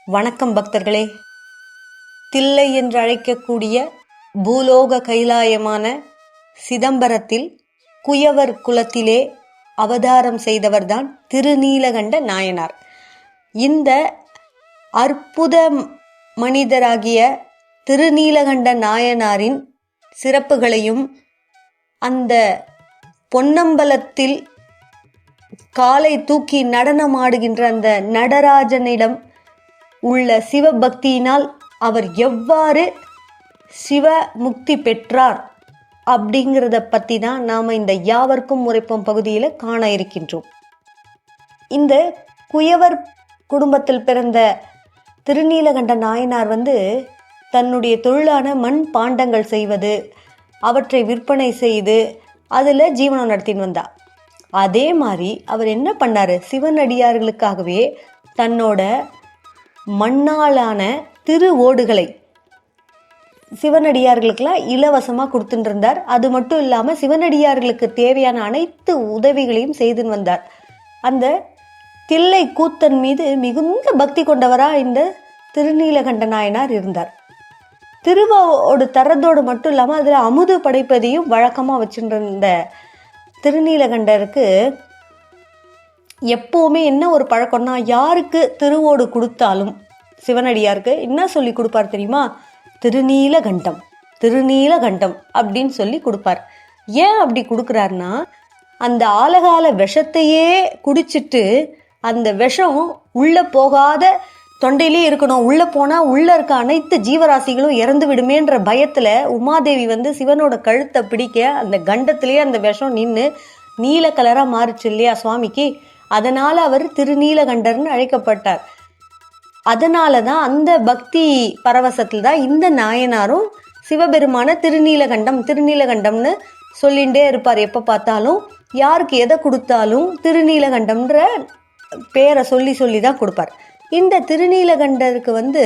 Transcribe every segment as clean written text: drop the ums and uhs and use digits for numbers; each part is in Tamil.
வணக்கம் பக்தர்களே. தில்லை என்று அழைக்கக்கூடிய பூலோக கைலாயமான சிதம்பரத்தில் குயவர் குலத்திலே அவதாரம் செய்தவர்தான் திருநீலகண்ட நாயனார். இந்த அற்புத மனிதராகிய திருநீலகண்ட நாயனாரின் சிறப்புகளையும் அந்த பொன்னம்பலத்தில் காலை தூக்கி நடனமாடுகின்ற அந்த நடராஜனிடம் உள்ள சிவபக்தியினால் அவர் எவ்வாறு சிவ முக்தி பெற்றார் அப்படிங்கிறத பற்றி தான் நாம் இந்த யாவர்க்கும் உரைப்போம் பகுதியில் காண இருக்கின்றோம். இந்த குயவர் குடும்பத்தில் பிறந்த திருநீலகண்ட நாயனார் தன்னுடைய தொழிலான மண் பாண்டங்கள் செய்வது, அவற்றை விற்பனை செய்து அதில் ஜீவனம் நடத்தின்னு வந்தார். அதே மாதிரி அவர் என்ன பண்ணார், சிவனடியார்களுக்காகவே தன்னோட மண்ணாலான திரு ஓடுகளை சிவனடியார்களுக்கெல்லாம் இலவசமாக கொடுத்துட்டு இருந்தார். அது மட்டும் இல்லாமல் சிவனடியார்களுக்கு தேவையான அனைத்து உதவிகளையும் செய்துன்னு வந்தார். அந்த தில்லை கூத்தன் மீது மிகுந்த பக்தி கொண்டவராக இந்த திருநீலகண்ட நாயனார் இருந்தார். திருவோடு தரதோடு மட்டும் இல்லாமல் அதில் அமுது படைப்பதையும் வழக்கமாக வச்சுருந்த திருநீலகண்டருக்கு எப்போவுமே என்ன ஒரு பழக்கம்னா, யாருக்கு திருவோடு கொடுத்தாலும் சிவனடியாருக்கு என்ன சொல்லி கொடுப்பார் தெரியுமா? திருநீலகண்டம், திருநீலகண்டம் அப்படின்னு சொல்லி கொடுப்பார். ஏன் அப்படி கொடுக்குறாருன்னா, அந்த ஆலகால விஷத்தையே குடிச்சிட்டு அந்த விஷம் உள்ளே போகாத தொண்டையிலே இருக்கணும், உள்ளே போனால் உள்ளே இருக்க அனைத்து ஜீவராசிகளும் இறந்து விடுமேன்ற பயத்தில் உமாதேவி சிவனோட கழுத்தை பிடிக்க அந்த கண்டத்திலேயே அந்த விஷம் நின்று நீல கலராக மாறிச்சு இல்லையா சுவாமிக்கு. அதனால் அவர் திருநீலகண்டர்னு அழைக்கப்பட்டார். அதனால தான் அந்த பக்தி பரவசத்தில் தான் இந்த நாயனாரும் சிவபெருமான திருநீலகண்டம் திருநீலகண்டம்னு சொல்லிகிட்டே இருப்பார். எப்போ பார்த்தாலும் யாருக்கு எதை கொடுத்தாலும் திருநீலகண்டம்ன்ற பேரை சொல்லி சொல்லி தான் கொடுப்பார். இந்த திருநீலகண்டருக்கு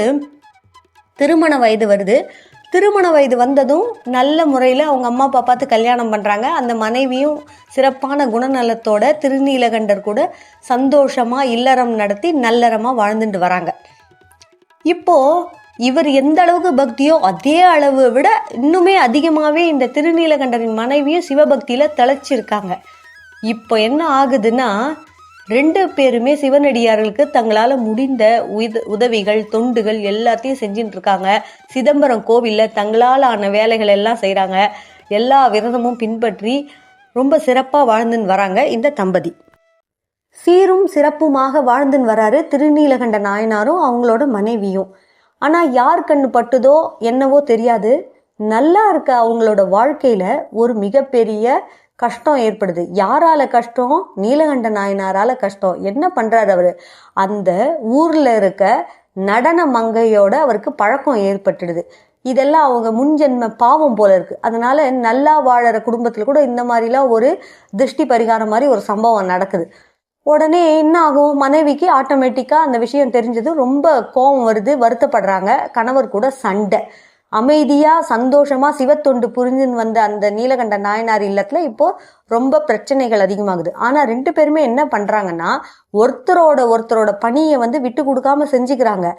திருமண வயது வருது. திருமண வயது வந்ததும் நல்ல முறையில் அவங்க அம்மா அப்பா பார்த்து கல்யாணம் பண்ணுறாங்க. அந்த மனைவியும் சிறப்பான குணநலத்தோட திருநீலகண்டர் கூட சந்தோஷமாக இல்லறம் நடத்தி நல்லறமாக வாழ்ந்துட்டு வராங்க. இப்போது இவர் எந்த அளவுக்கு பக்தியோ அதே அளவு விட இன்னுமே அதிகமாகவே இந்த திருநீலகண்டரின் மனைவியும் சிவபக்தியில் திளைச்சிருக்காங்க. இப்போ என்ன ஆகுதுன்னா, ரெண்டு பேருமே சிவனடியார்களுக்கு தங்களால் முடிந்த உதவிகள் தொண்டுகள் எல்லாத்தையும் செஞ்சுட்டு இருக்காங்க. சிதம்பரம் கோவிலில் தங்களால் ஆன வேலைகள் எல்லாம் செய்கிறாங்க. எல்லா விரதமும் பின்பற்றி ரொம்ப சிறப்பாக வாழ்ந்துன்னு வராங்க இந்த தம்பதி. சீரும் சிறப்புமாக வாழ்ந்துன்னு வராரு திருநீலகண்ட நாயனாரும் அவங்களோட மனைவியும். ஆனால் யார் கண்ணு பட்டுதோ என்னவோ தெரியாது, நல்லா இருக்க அவங்களோட வாழ்க்கையில் ஒரு மிகப்பெரிய கஷ்டம் ஏற்படுது. யாரால கஷ்டம்? நீலகண்ட நாயனாரால கஷ்டம். என்ன பண்றாரு அவரு? அந்த ஊர்ல இருக்க நடன மங்கையோட அவருக்கு பழக்கம் ஏற்பட்டுடுது. இதெல்லாம் அவங்க முன்ஜென்ம பாவம் போல இருக்கு. அதனால நல்லா வாழற குடும்பத்துல கூட இந்த மாதிரிலாம் ஒரு திருஷ்டி பரிகாரம் மாதிரி ஒரு சம்பவம் நடக்குது. உடனே என்ன ஆகும், மனைவிக்கு ஆட்டோமேட்டிக்கா அந்த விஷயம் தெரிஞ்சது ரொம்ப கோபம் வருது, வருத்தப்படுறாங்க. கணவர் கூட சண்டை. அமைதியா சந்தோஷமா சிவத்தொண்டு புரிஞ்சுன்னு வந்த அந்த நீலகண்ட நாயனார் இல்லத்துல இப்போ ரொம்ப பிரச்சனைகள் அதிகமாகுது. ஆனா ரெண்டு பேருமே என்ன பண்றாங்கன்னா, ஒருத்தரோட பணியை விட்டு கொடுக்காம செஞ்சுக்கிறாங்க.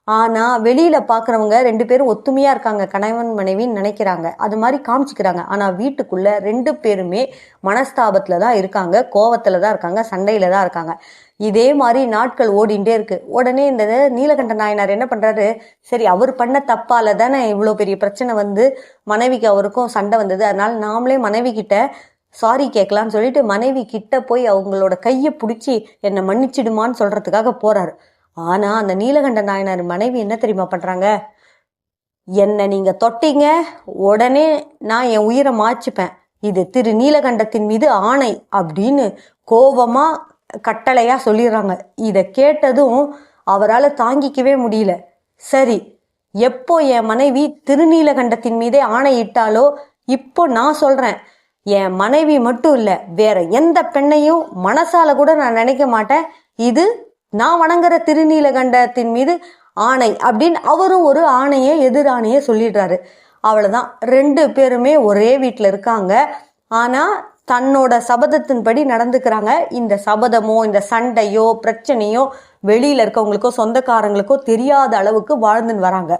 ஆனா வெளியில பாக்குறவங்க ரெண்டு பேரும் ஒத்துமையா இருக்காங்க, கணவன் மனைவின்னு நினைக்கிறாங்க, அது மாதிரி காமிச்சுக்கிறாங்க. ஆனா வீட்டுக்குள்ள ரெண்டு பேருமே மனஸ்தாபத்துலதான் இருக்காங்க, கோவத்துலதான் இருக்காங்க, சண்டையில தான் இருக்காங்க. இதே மாதிரி நாட்கள் ஓடிண்டே இருக்கு. உடனே இந்த நீலகண்ட நாயனார் என்ன பண்றாரு, சரி அவர் பண்ண தப்பால தானே இவ்வளோ பெரிய பிரச்சனை மனைவிக்கு அவருக்கும் சண்டை வந்தது, அதனால நாமளே மனைவி கிட்ட சாரி கேட்கலான்னு சொல்லிட்டு மனைவி கிட்ட போய் அவங்களோட கையை பிடிச்சி என்னை மன்னிச்சிடுமான்னு சொல்றதுக்காக போறாரு. ஆனா அந்த நீலகண்ட நாயனார் மனைவி என்ன தெரியுமா பண்றாங்க, என்னை நீங்க தொட்டீங்க உடனே நான் என் உயிரை மாச்சுப்பேன், இது திரு நீலகண்டத்தின் மீது ஆணை அப்படின்னு கோபமா கட்டளையா சொல்லிடுறாங்க. இதை கேட்டதும் அவரால் தாங்கிக்கவே முடியல. சரி, எப்போ என் மனைவி திருநீலகண்டத்தின் மீதே ஆணையிட்டாலோ இப்போ நான் சொல்றேன், என் மனைவி மட்டும் இல்ல வேற எந்த பெண்ணையும் மனசால கூட நான் நினைக்க மாட்டேன், இது நான் வணங்குற திருநீலகண்டத்தின் மீது ஆணை அப்படின்னு அவரும் ஒரு ஆணையை எதிராணையை சொல்லிடுறாரு. அவ்வளவுதான், ரெண்டு பேருமே ஒரே வீட்டில் இருக்காங்க. ஆனா தன்னோட சபதத்தின்படி நடந்துக்கிறாங்க. இந்த சபதமோ இந்த சண்டையோ பிரச்சனையோ வெளியில இருக்கவங்களுக்கோ சொந்தக்காரங்களுக்கோ தெரியாத அளவுக்கு வாழ்ந்துன்னு வராங்க.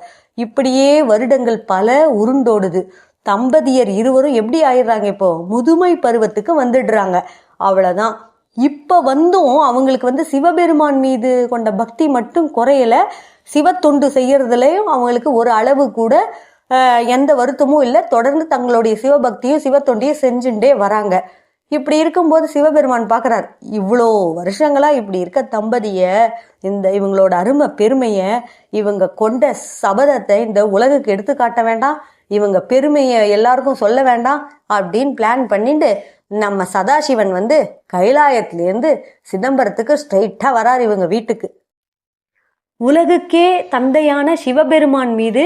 இப்படியே வருடங்கள் பல உருண்டோடுது. தம்பதியர் இருவரும் எப்படி ஆயிடுறாங்க, இப்போ முதுமை பருவத்துக்கு வந்துடுறாங்க. அவ்வளவுதான். இப்ப வந்தும் அவங்களுக்கு சிவபெருமான் மீது கொண்ட பக்தி மட்டும் குறையல. சிவத்தொண்டு செய்யறதுலயும் அவங்களுக்கு ஒரு அளவு கூட எந்த வருத்தமும் இல்லை. தொடர்ந்து தங்களுடைய சிவபக்தியும் சிவத்தொண்டையும் செஞ்சுட்டே வராங்க. இப்படி இருக்கும்போது சிவபெருமான் பார்க்குறார், இவ்வளோ வருஷங்களா இப்படி இருக்க தம்பதிய, இவங்களோட அருமை பெருமைய, இவங்க கொண்ட சபதத்தை இந்த உலகுக்கு எடுத்து காட்ட வேண்டாம், இவங்க பெருமையை எல்லாருக்கும் சொல்ல வேண்டாம் அப்படின்னு பிளான் பண்ணிட்டு நம்ம சதாசிவன் கைலாயத்திலேருந்து சிதம்பரத்துக்கு ஸ்ட்ரைட்டா வரார் இவங்க வீட்டுக்கு. உலகுக்கே தந்தையான சிவபெருமான் மீது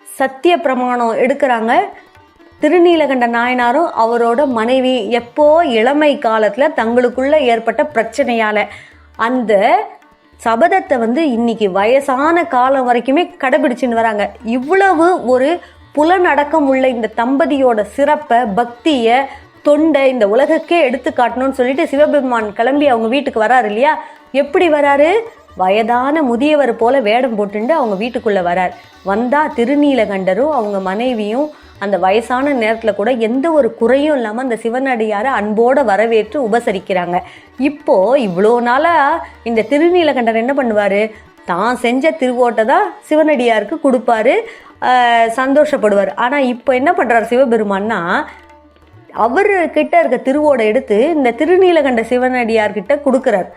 சத்திய பிரமாணம் எடுக்கிறாங்க. திருநீலகண்ட நாயனாரும் அவரோட மனைவி எப்போ இளமை காலத்துல தங்களுக்குள்ள ஏற்பட்ட பிரச்சனையால அந்த சபதத்தை இன்னைக்கு வயசான காலம் வரைக்குமே கடைபிடிச்சுன்னு வராங்க. இவ்வளவு ஒரு புலனடக்கம் உள்ள இந்த தம்பதியோட சிறப்பை, பக்தியை, தொண்டை இந்த உலகுக்கே எடுத்து காட்டணும்னு சொல்லிட்டு சிவபெருமான் கிளம்பி அவங்க வீட்டுக்கு வராரு இல்லையா? எப்படி வராரு? வயதான முதியவர் போல வேடம் போட்டுண்டு அவங்க வீட்டுக்குள்ள வரார். வந்தா திருநீலகண்டரும் அவங்க மனைவியும் அந்த வயசான நேரத்துல கூட எந்த ஒரு குறையும் இல்லாம அந்த சிவனடியார அன்போட வரவேற்று உபசரிக்கிறாங்க. இப்போ இவ்வளோ நாளா இந்த திருநீலகண்டர் என்ன பண்ணுவாரு, தான் செஞ்ச திருவோட்டை தான் சிவனடியாருக்கு கொடுப்பாரு, சந்தோஷப்படுவார். ஆனா இப்போ என்ன பண்றாரு சிவபெருமான்னா, அவர்கிட்ட இருக்க திருவோடை எடுத்து இந்த திருநீலகண்ட சிவனடியார்கிட்ட கொடுக்குறார்.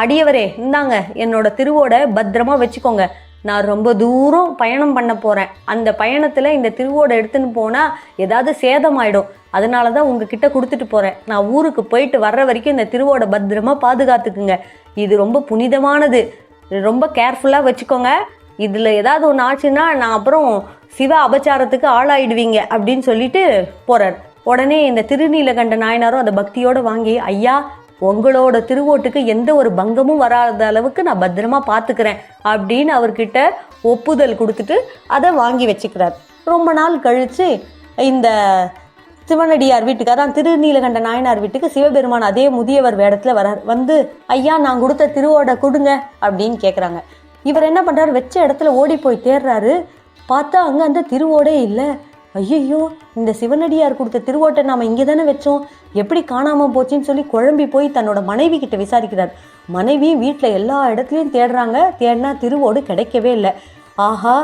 அடியவரே, இந்தாங்க என்னோட திருவோடை பத்திரமா வச்சுக்கோங்க, நான் ரொம்ப தூரம் பயணம் பண்ண போகிறேன், அந்த பயணத்தில் இந்த திருவோடை எடுத்துன்னு போனால் ஏதாவது சேதமாயிடும், அதனால தான் உங்ககிட்ட கொடுத்துட்டு போகிறேன், நான் ஊருக்கு போயிட்டு வர்ற வரைக்கும் இந்த திருவோடை பத்திரமா பாதுகாத்துக்குங்க, இது ரொம்ப புனிதமானது, ரொம்ப கேர்ஃபுல்லாக வச்சுக்கோங்க, இதில் ஏதாவது ஒன்று ஆச்சுன்னா நான் அப்புறம் சிவ அபச்சாரத்துக்கு ஆளாயிடுவீங்க அப்படின்னு சொல்லிட்டு போகிறார். உடனே இந்த திருநீலகண்ட நாயனாரும் அந்த பக்தியோடு வாங்கி, ஐயா உங்களோட திருவோட்டுக்கு எந்த ஒரு பங்கமும் வராத அளவுக்கு நான் பத்திரமா பார்த்துக்கிறேன் அப்படின்னு அவர்கிட்ட ஒப்புதல் கொடுத்துட்டு அதை வாங்கி வச்சுக்கிறார். ரொம்ப நாள் கழித்து இந்த சிவனடியார் வீட்டுக்கு, அதான் திருநீலகண்ட நாயனார் வீட்டுக்கு சிவபெருமான் அதே முதியவர் வேடத்தில் வரார். ஐயா நான் கொடுத்த திருவோடை கொடுங்க அப்படின்னு கேட்குறாங்க. இவர் என்ன பண்ணுறாரு, வச்ச இடத்துல ஓடி போய் தேடுறாரு. பார்த்தா அங்கே அந்த திருவோடே இல்லை. ஐயோ, இந்த சிவனடியார் கொடுத்த திருவோட்டை நாம் இங்கே தானே வச்சோம், எப்படி காணாமல் போச்சுன்னு சொல்லி குழம்பி போய் தன்னோட மனைவி கிட்ட விசாரிக்கிறார். மனைவியும் வீட்டில் எல்லா இடத்துலையும் தேடுறாங்க. தேடினா திருவோடு கிடைக்கவே இல்லை. ஆஹா,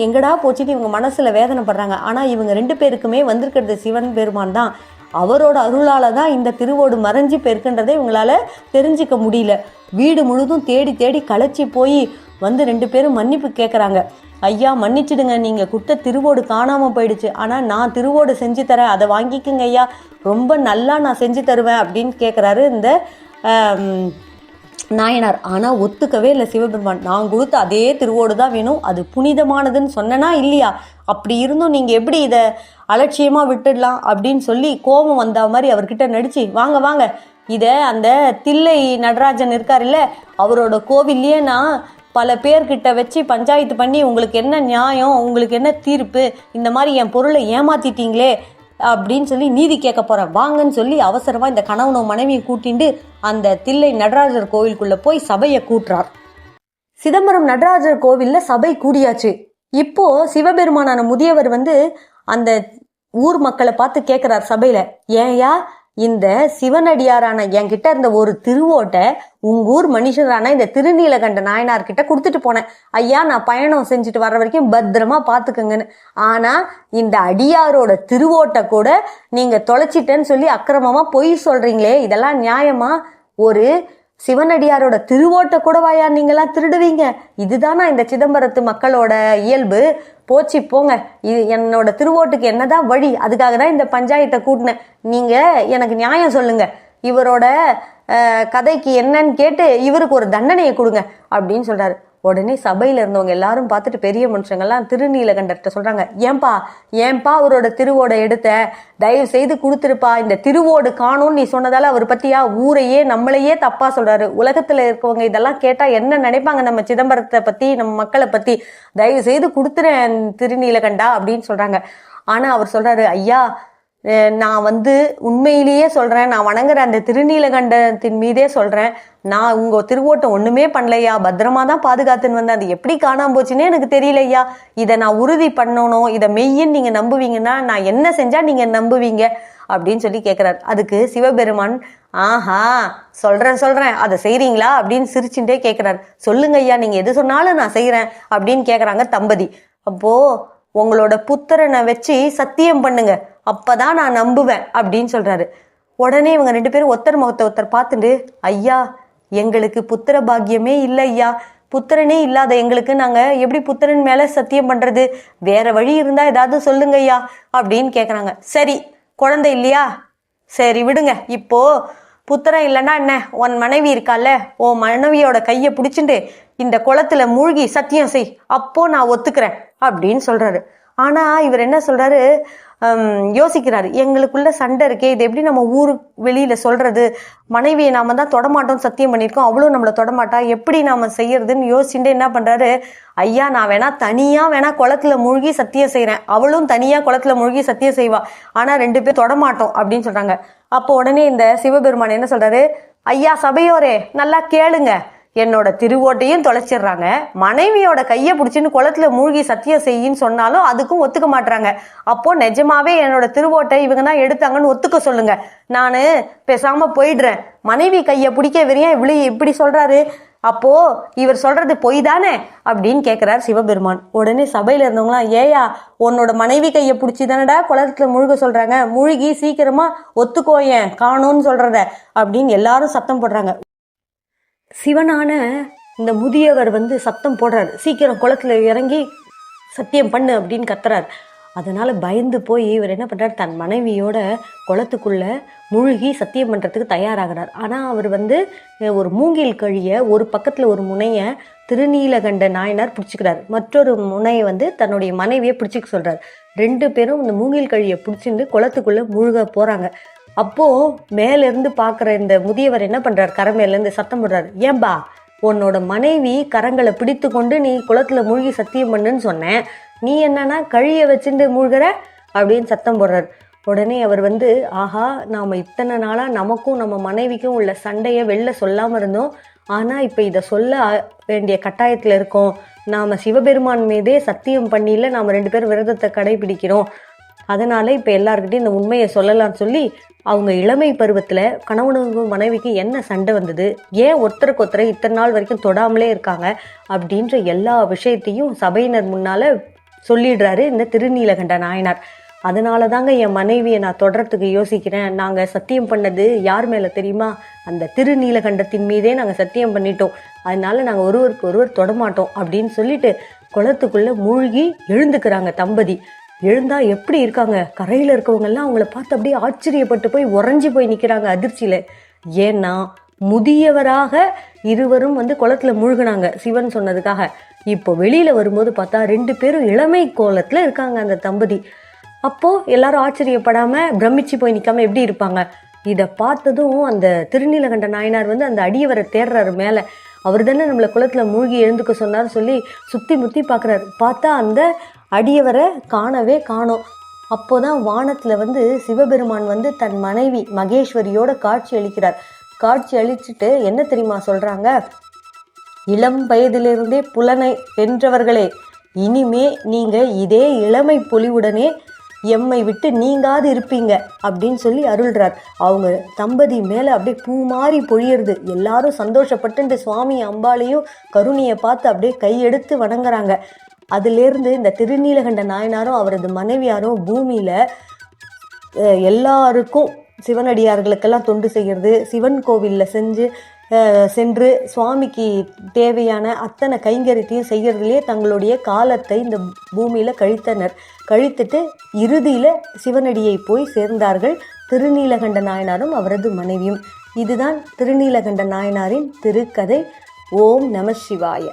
எங்கடா போச்சுன்னு இவங்க மனசில் வேதனைப்படுறாங்க. ஆனால் இவங்க 2 பேருக்குமே வந்திருக்கிறது சிவன் பெருமான் தான். அவரோட அருளால் தான் இந்த திருவோடு மறைஞ்சி போயிருக்குன்றதை இவங்களால தெரிஞ்சிக்க முடியல. வீடு முழுதும் தேடி தேடி களைச்சி போய் 2 பேரும் மன்னிப்பு கேட்குறாங்க. ஐயா மன்னிச்சிடுங்க, நீங்கள் கொடுத்த திருவோடு காணாமல் போயிடுச்சு, ஆனால் நான் திருவோடு செஞ்சு தரேன், அதை வாங்கிக்கோங்க ஐயா, ரொம்ப நல்லா நான் செஞ்சு தருவேன் அப்படின்னு கேட்குறாரு இந்த நாயனார். ஆனால் ஒத்துக்கவே இல்லை சிவபெருமான். நான் கொடுத்த அதே திருவோடு தான் வேணும், அது புனிதமானதுன்னு சொன்னனா இல்லையா, அப்படி இருந்தும் நீங்கள் எப்படி இதை அலட்சியமாக விட்டுடலாம் அப்படின்னு சொல்லி கோபம் வந்த மாதிரி அவர்கிட்ட நடிச்சு, வாங்க வாங்க, இதை அந்த தில்லை நடராஜன் இருக்கார் இல்லை, அவரோட கோவில்லையே நான் பல பேர்கிட்ட வச்சு பஞ்சாயத்து பண்ணி உங்களுக்கு என்ன நியாயம், உங்களுக்கு என்ன தீர்ப்பு, இந்த மாதிரி என் பொருளை ஏமாத்திட்டீங்களே அப்படின்னு சொல்லி நீதி கேட்க போகிறேன், வாங்கன்னு சொல்லி அவசரமாக இந்த கணவனும் மனைவியும் கூட்டிண்டு அந்த தில்லை நடராஜர் கோவிலுக்குள்ளே போய் சபையை கூட்டுறார். சிதம்பரம் நடராஜர் கோவிலில் சபை கூடியாச்சு. இப்போ சிவபெருமானான முதியவர் அந்த ஊர் மக்களை பார்த்து கேட்குறார் சபையில், ஏன்யா இந்த சிவனடியாரான என்கிட்ட இருந்த ஒரு திருவோட்டை உங்க ஊர் மனுஷரான இந்த திருநீலகண்ட நாயனார்கிட்ட கொடுத்துட்டு போனேன், ஐயா நான் பயணம் செஞ்சுட்டு வர்ற வரைக்கும் பத்திரமா பார்த்துக்கங்கன்னு. ஆனா இந்த அடியாரோட திருவோட்டை கூட நீங்க தொலைச்சிட்டேன்னு சொல்லி அக்கிரமமா பொய் சொல்றீங்களே, இதெல்லாம் நியாயமா? ஒரு சிவனடியாரோட திருவோட்டை கூட வாயா நீங்களாம் திருடுவீங்க? இதுதானா இந்த சிதம்பரத்து மக்களோட இயல்பு? போச்சு போங்க, இது என்னோட திருவோட்டுக்கு என்னதான் வழி, அதுக்காக தான் இந்த பஞ்சாயத்தை கூட்டினேன், நீங்க எனக்கு நியாயம் சொல்லுங்க, இவரோட கதைக்கு என்னன்னு கேட்டு இவருக்கு ஒரு தண்டனையை கொடுங்க அப்படின்னு சொல்றாரு. உடனே சபையில இருந்தவங்க எல்லாரும் பார்த்துட்டு பெரிய மனுஷங்கள்லாம் திருநீலகண்டர்கிட்ட சொல்றாங்க, ஏன்பா அவரோட திருவோடை எடுத்த, தயவு செய்து கொடுத்துருப்பா, இந்த திருவோடு காணும்னு நீ சொன்னதால அவர் பத்தியா ஊரையே நம்மளையே தப்பா சொல்றாரு, உலகத்துல இருக்கவங்க இதெல்லாம் கேட்டா என்ன நினைப்பாங்க நம்ம சிதம்பரத்தை பத்தி, நம்ம மக்களை பத்தி, தயவு செய்து கொடுத்துறேன் திருநீலகண்டா அப்படின்னு சொல்றாங்க. ஆனா அவர் சொல்றாரு, ஐயா நான் வந்து உண்மையிலேயே சொல்கிறேன், நான் வணங்குற அந்த திருநீலகண்டத்தின் மீதே சொல்கிறேன், நான் உங்கள் திருவோட்டை ஒன்றுமே பண்ணலையா, பத்திரமா தான் பாதுகாத்துன்னு வந்தேன். அது எப்படி காணாமல் போச்சுன்னே எனக்கு தெரியலையா. இதை நான் உறுதி பண்ணணும், இதை மெய்யின்னு நீங்கள் நம்புவீங்கன்னா நான் என்ன செஞ்சால் நீங்கள் நம்புவீங்க அப்படின்னு சொல்லி கேட்குறாரு. அதுக்கு சிவபெருமான், ஆஹா சொல்கிறேன் அதை செய்கிறீங்களா அப்படின்னு சிரிச்சுட்டே கேட்குறாரு. சொல்லுங்க ஐயா, நீங்கள் எது சொன்னாலும் நான் செய்கிறேன் அப்படின்னு கேட்குறாங்க தம்பதி. அப்போது உங்களோட புத்திரனை வச்சு சத்தியம் பண்ணுங்க, அப்பதான் நான் நம்புவேன் அப்படின்னு சொல்றாரு. உடனே இவங்க 2 பேரும் ஒருத்தர் முகத்தை ஒருத்தர் பார்த்துட்டு, ஐயா எங்களுக்கு புத்திர பாக்கியமே இல்லை ஐயா, புத்திரனே இல்லாத எங்களுக்கு நாங்க எப்படி புத்திரன் மேல சத்தியம் பண்றது, வேற வழி இருந்தா ஏதாவது சொல்லுங்க ஐயா அப்படின்னு கேக்குறாங்க. சரி, குழந்தை இல்லையா, சரி விடுங்க, இப்போ புத்திரன் இல்லைன்னா என்ன, உன் மனைவி இருக்கால, உன் மனைவியோட கையை பிடிச்சிட்டு இந்த குளத்துல மூழ்கி சத்தியம் செய், அப்போ நான் ஒத்துக்கிறேன் அப்படின்னு சொல்றாரு. ஆனா இவர் என்ன சொல்றாரு, யோசிக்கிறாரு, எங்களுக்குள்ள சண்டை இருக்கே, இது எப்படி நம்ம ஊரு வெளியில சொல்றது, மனைவியை நாம தான் தொடமாட்டோம் சத்தியம் பண்ணியிருக்கோம், அவ்வளவு நம்மளை தொடமாட்டா, எப்படி நாம செய்யறதுன்னு யோசிச்சுட்டு என்ன பண்றாரு, ஐயா நான் தனியா குளத்துல மூழ்கி சத்தியம் செய்யறேன், அவளும் தனியா குளத்துல மூழ்கி சத்தியம் செய்வா, ஆனா 2 பேர் தொடமாட்டோம் அப்படின்னு சொல்றாங்க. அப்போ உடனே இந்த சிவபெருமான் என்ன சொல்றாரு, ஐயா சபையோரே நல்லா கேளுங்க, என்னோட திருவோட்டையும் தொலைச்சிடுறாங்க, மனைவியோட கையை பிடிச்சின்னு குளத்துல மூழ்கி சத்தியம் செய்யின்னு சொன்னாலும் அதுக்கும் ஒத்துக்க மாட்டாங்க. அப்போ நிஜமாவே என்னோட திருவோட்டை இவங்க தான் எடுத்தாங்கன்னு ஒத்துக்க சொல்லுங்க, நானு பேசாம போயிடுறேன். மனைவி கையை பிடிக்க வெறியா இப்படி சொல்றாரு, அப்போ இவர் சொல்றது பொய் தானே அப்படின்னு கேட்கிறார் சிவபெருமான். உடனே சபையில இருந்தவங்களாம், ஏயா உன்னோட மனைவி கையை பிடிச்சி தானடா குளத்துல முழுக சொல்றாங்க, மூழ்கி சீக்கிரமா ஒத்துக்கோயேன் காணோன்னு சொல்றத அப்படின்னு எல்லாரும் சத்தம் போடுறாங்க. சிவனான இந்த முதியவர் சத்தம் போடுறாரு, சீக்கிரம் குளத்துல இறங்கி சத்தியம் பண்ணு அப்படின்னு கத்துறாரு. அதனால பயந்து போய் இவர் என்ன பண்றாரு, தன் மனைவியோட குளத்துக்குள்ள மூழ்கி சத்தியம் பண்றதுக்கு தயாராகிறார். ஆனா அவர் ஒரு மூங்கில் கழிய ஒரு பக்கத்துல ஒரு முனைய திருநீலகண்ட நாயனார் பிடிச்சிக்கிறார், மற்றொரு முனையை தன்னுடைய மனைவியை பிடிச்சிக்க சொல்றாரு. 2 பேரும் இந்த மூங்கில் கழியை பிடிச்சிட்டு குளத்துக்குள்ள மூழ்க போறாங்க. அப்போ மேல இருந்து பாக்குற இந்த முதியவர் என்ன பண்றாரு, கரை மேல இருந்து சத்தம் போடுறாரு, ஏன்பா உன்னோட மனைவி கரங்களை பிடித்து கொண்டு நீ குளத்துல மூழ்கி சத்தியம் பண்ணுன்னு சொன்னேன், நீ என்னன்னா கழிய வச்சுட்டு மூழ்கிற அப்படின்னு சத்தம் போடுறாரு. உடனே அவர் ஆஹா நாம இத்தனை நாளா நமக்கும் நம்ம மனைவிக்கும் உள்ள சண்டையை வெளில சொல்லாம இருந்தோம், ஆனா இப்ப இதை சொல்ல வேண்டிய கட்டாயத்துல இருக்கோம், நாம சிவபெருமான் மீதே சத்தியம் பண்ணில நாம 2 பேரும் விரதத்தை கடைபிடிக்கிறோம், அதனால இப்ப எல்லாருக்கிட்டையும் இந்த உண்மையை சொல்லலாம்னு சொல்லி அவங்க இளமை பருவத்துல கணவனுக்கும் மனைவிக்கு என்ன சண்டை வந்தது, ஏன் ஒருத்தருக்கு ஒருத்தரை இத்தனை நாள் வரைக்கும் தொடாமலே இருக்காங்க அப்படின்ற எல்லா விஷயத்தையும் சபையினர் முன்னால சொல்லிடுறாரு இந்த திருநீலகண்ட நாயனார். அதனால தாங்க என் மனைவியை நான் தொடர்றதுக்கு யோசிக்கிறேன், நாங்க சத்தியம் பண்ணது யார் மேல தெரியுமா, அந்த திருநீலகண்டத்தின் மீதே நாங்க சத்தியம் பண்ணிட்டோம், அதனால நாங்க ஒருவருக்கு ஒருவர் தொடமாட்டோம் அப்படின்னு சொல்லிட்டு குளத்துக்குள்ள மூழ்கி எழுந்துக்கிறாங்க தம்பதி. எழுந்தா எப்படி இருக்காங்க, கரையில இருக்கவங்க எல்லாம் அவங்கள பார்த்து அப்படியே ஆச்சரியப்பட்டு போய் உறைஞ்சி போய் நிக்கிறாங்க அதிர்ச்சியில. ஏன்னா முதியவராக இருவரும் குளத்துல மூழ்கினாங்க சிவன் சொன்னதுக்காக. இப்போ வெளியில வரும்போது பார்த்தா 2 பேரும் இளமை கோலத்துல இருக்காங்க அந்த தம்பதி. அப்போ எல்லாரும் ஆச்சரியப்படாம பிரமிச்சு போய் நிக்காம எப்படி இருப்பாங்க. இதை பார்த்ததும் அந்த திருநீலகண்ட நாயனார் அந்த அடியவரை தேடுறாரு மேல, அவர் தானே நம்மளை குளத்துல மூழ்கி எழுந்துக்க சொன்னார் சொல்லி சுத்தி முத்தி பாக்குறாரு. பார்த்தா அந்த அடியவரை காணவே காணோம். அப்போதான் வானத்துல சிவபெருமான் தன் மனைவி மகேஸ்வரியோட காட்சி அளிக்கிறார். காட்சி அளிச்சுட்டு என்ன தெரியுமா சொல்றாங்க, இளம் வயதிலிருந்தே புலனை வென்றவர்களே, இனிமே நீங்க இதே இளமை பொலிவுடனே எம்மை விட்டு நீங்காது இருப்பீங்க அப்படின்னு சொல்லி அருள்றார். அவங்க தம்பதி மேல அப்படியே பூ மாறி பொழியறது. எல்லாரும் சந்தோஷப்பட்டு சுவாமி அம்பாளையும் கருணியை பார்த்து அப்படியே கையெடுத்து வணங்குறாங்க. அதிலிருந்து இந்த திருநீலகண்ட நாயனாரும் அவரது மனைவியாரும் பூமியில எல்லாருக்கும் சிவனடியார்களுக்கெல்லாம் தொண்டு செய்கிறது, சிவன் கோவிலில் சென்று சுவாமிக்கு தேவையான அத்தனை கைங்கரியத்தையும் செய்கிறதுலேயே தங்களுடைய காலத்தை இந்த பூமியில் கழித்துட்டு இறுதியில் சிவனடியை போய் சேர்ந்தார்கள் திருநீலகண்ட நாயனாரும் அவரது மனைவியும். இதுதான் திருநீலகண்ட நாயனாரின் திருக்கதை. ஓம் நம சிவாய.